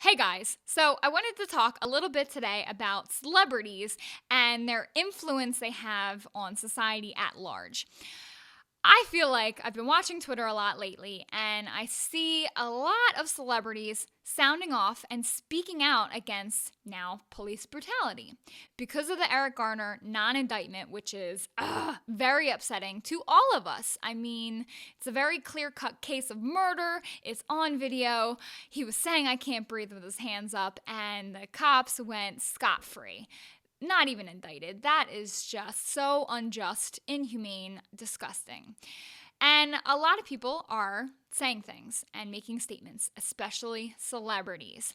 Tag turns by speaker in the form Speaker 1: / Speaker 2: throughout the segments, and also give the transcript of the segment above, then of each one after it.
Speaker 1: Hey guys, so I wanted to talk a little bit today about celebrities and their influence they have on society at large. I feel like I've been watching Twitter a lot lately, and I see a lot of celebrities sounding off and speaking out against now police brutality because of the Eric Garner non indictment, which is very upsetting to all of us. I mean, it's a very clear cut case of murder, it's on video. He was saying, "I can't breathe" with his hands up, and the cops went scot free, not even indicted. That is just so unjust, inhumane, disgusting. And a lot of people are saying things and making statements, especially celebrities.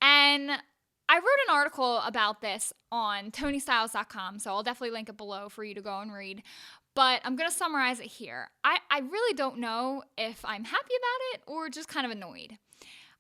Speaker 1: And I wrote an article about this on TonyStyles.com, so I'll definitely link it below for you to go and read. But I'm going to summarize it here. I really don't know if I'm happy about it or just kind of annoyed.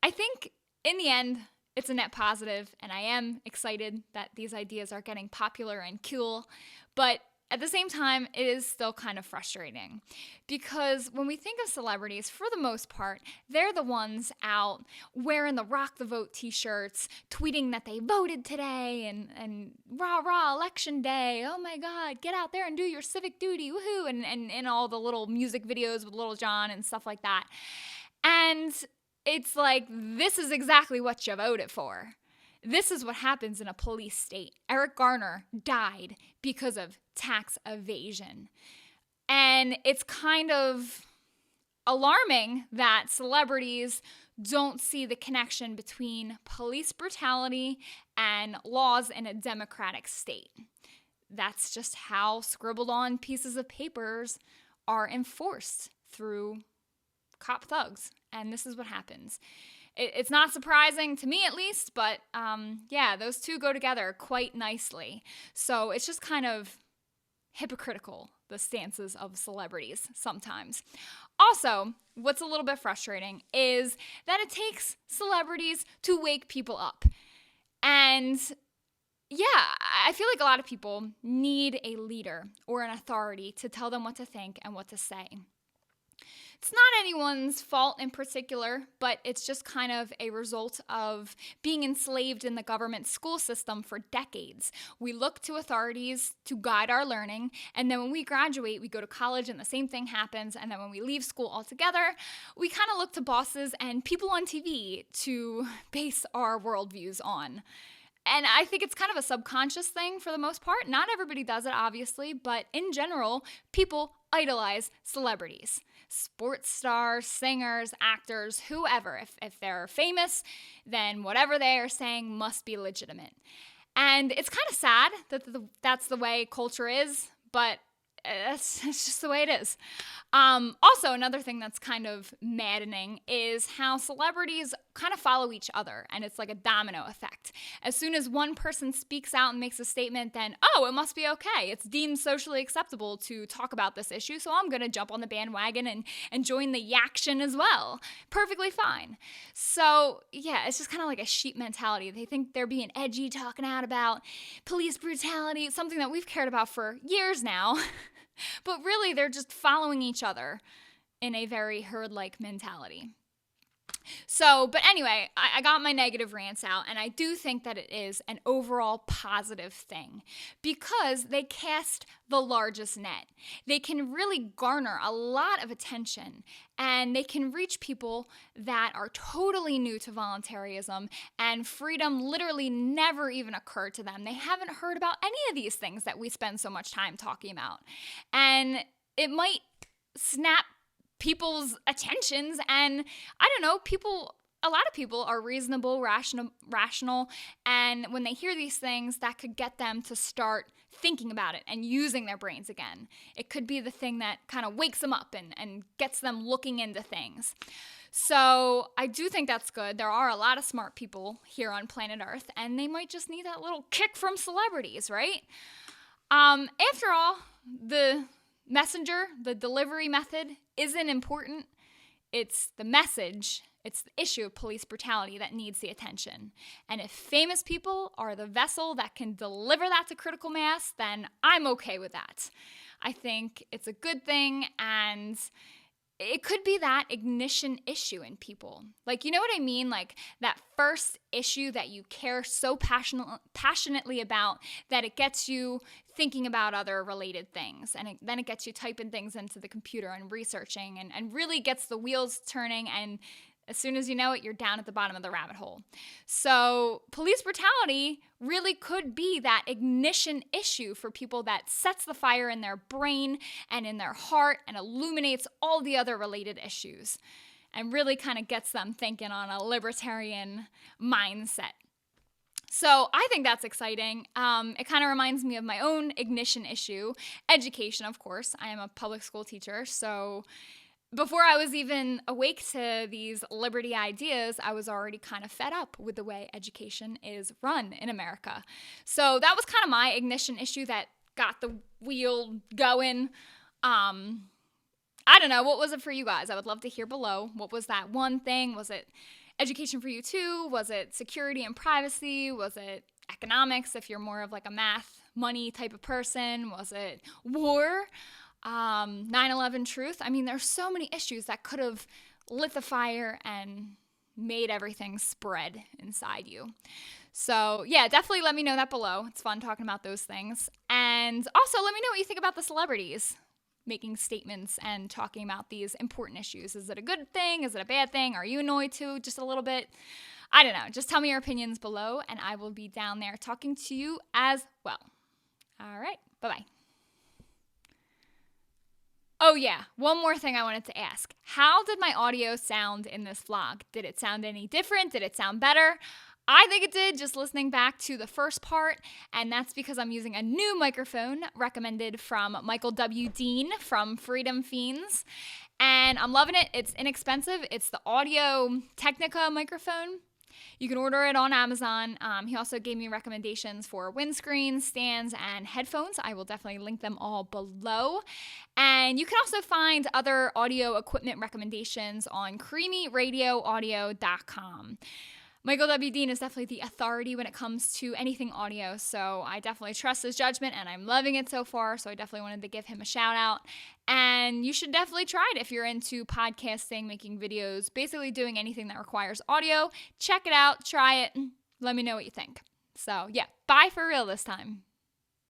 Speaker 1: I think in the end, it's a net positive, and I am excited that these ideas are getting popular and cool. But at the same time, it is still kind of frustrating because when we think of celebrities, for the most part, they're the ones out wearing the Rock the Vote t-shirts, tweeting that they voted today and rah rah election day. Oh my God, get out there and do your civic duty, woohoo, and all the little music videos with Little John and stuff like that. And it's like, this is exactly what you voted for. This is what happens in a police state. Eric Garner died because of tax evasion. And it's kind of alarming that celebrities don't see the connection between police brutality and laws in a democratic state. That's just how scribbled on pieces of papers are enforced through cop thugs. And this is what happens. It's not surprising to me, at least, but those two go together quite nicely. So it's just kind of hypocritical, the stances of celebrities sometimes. Also, what's a little bit frustrating is that it takes celebrities to wake people up. And I feel like a lot of people need a leader or an authority to tell them what to think and what to say. It's not anyone's fault in particular, but it's just kind of a result of being enslaved in the government school system for decades. We look to authorities to guide our learning, and then when we graduate, we go to college and the same thing happens, and then when we leave school altogether, we kind of look to bosses and people on TV to base our worldviews on. And I think it's kind of a subconscious thing for the most part. Not everybody does it, obviously, but in general, people idolize celebrities. Sports stars, singers, actors, whoever. If they're famous, then whatever they are saying must be legitimate. And it's kind of sad that that's the way culture is, but it's just the way it is. Also, another thing that's kind of maddening is how celebrities kind of follow each other, and it's like a domino effect. As soon as one person speaks out and makes a statement, then, it must be okay. It's deemed socially acceptable to talk about this issue, so I'm going to jump on the bandwagon and join the yaction as well. Perfectly fine. So, it's just kind of like a sheep mentality. They think they're being edgy, talking out about police brutality, something that we've cared about for years now. But really, they're just following each other in a very herd-like mentality. So, but anyway, I got my negative rants out, and I do think that it is an overall positive thing because they cast the largest net. They can really garner a lot of attention, and they can reach people that are totally new to voluntarism, and freedom literally never even occurred to them. They haven't heard about any of these things that we spend so much time talking about. And it might snap people's attentions, and I don't know, a lot of people are reasonable, rational, and when they hear these things, that could get them to start thinking about it and using their brains again. It could be the thing that kind of wakes them up and gets them looking into things. So I do think that's good. There are a lot of smart people here on planet Earth, and they might just need that little kick from celebrities, right? After all, the messenger, the delivery method, isn't important. It's the message, it's the issue of police brutality that needs the attention. And if famous people are the vessel that can deliver that to critical mass, then I'm okay with that. I think it's a good thing, and it could be that ignition issue in people. Like, you know what I mean? Like that first issue that you care so passionately about that it gets you thinking about other related things. And then it gets you typing things into the computer and researching and really gets the wheels turning. And as soon as you know it, you're down at the bottom of the rabbit hole. So police brutality really could be that ignition issue for people that sets the fire in their brain and in their heart and illuminates all the other related issues and really kind of gets them thinking on a libertarian mindset. So I think that's exciting. It kind of reminds me of my own ignition issue, education, of course. I am a public school teacher, so before I was even awake to these liberty ideas, I was already kind of fed up with the way education is run in America. So that was kind of my ignition issue that got the wheel going. I don't know. What was it for you guys? I would love to hear below. What was that one thing? Was it education for you too? Was it security and privacy? Was it economics if you're more of like a math, money type of person? Was it war? 9/11 truth. I mean, there's so many issues that could have lit the fire and made everything spread inside you. So yeah, definitely let me know that below. It's fun talking about those things. And also let me know what you think about the celebrities making statements and talking about these important issues. Is it a good thing? Is it a bad thing? Are you annoyed too? Just a little bit? I don't know. Just tell me your opinions below and I will be down there talking to you as well. All right. Bye-bye. Oh yeah, one more thing I wanted to ask. How did my audio sound in this vlog? Did it sound any different? Did it sound better? I think it did, just listening back to the first part, and that's because I'm using a new microphone recommended from Michael W. Dean from Freedom Fiends, and I'm loving it. It's inexpensive. It's the Audio Technica microphone. You can order it on Amazon. He also gave me recommendations for windscreens, stands, and headphones. I will definitely link them all below. And you can also find other audio equipment recommendations on creamyradioaudio.com. Michael W. Dean is definitely the authority when it comes to anything audio, so I definitely trust his judgment, and I'm loving it so far, so I definitely wanted to give him a shout out. And you should definitely try it if you're into podcasting, making videos, basically doing anything that requires audio. Check it out, try it, let me know what you think. So yeah, bye for real this time.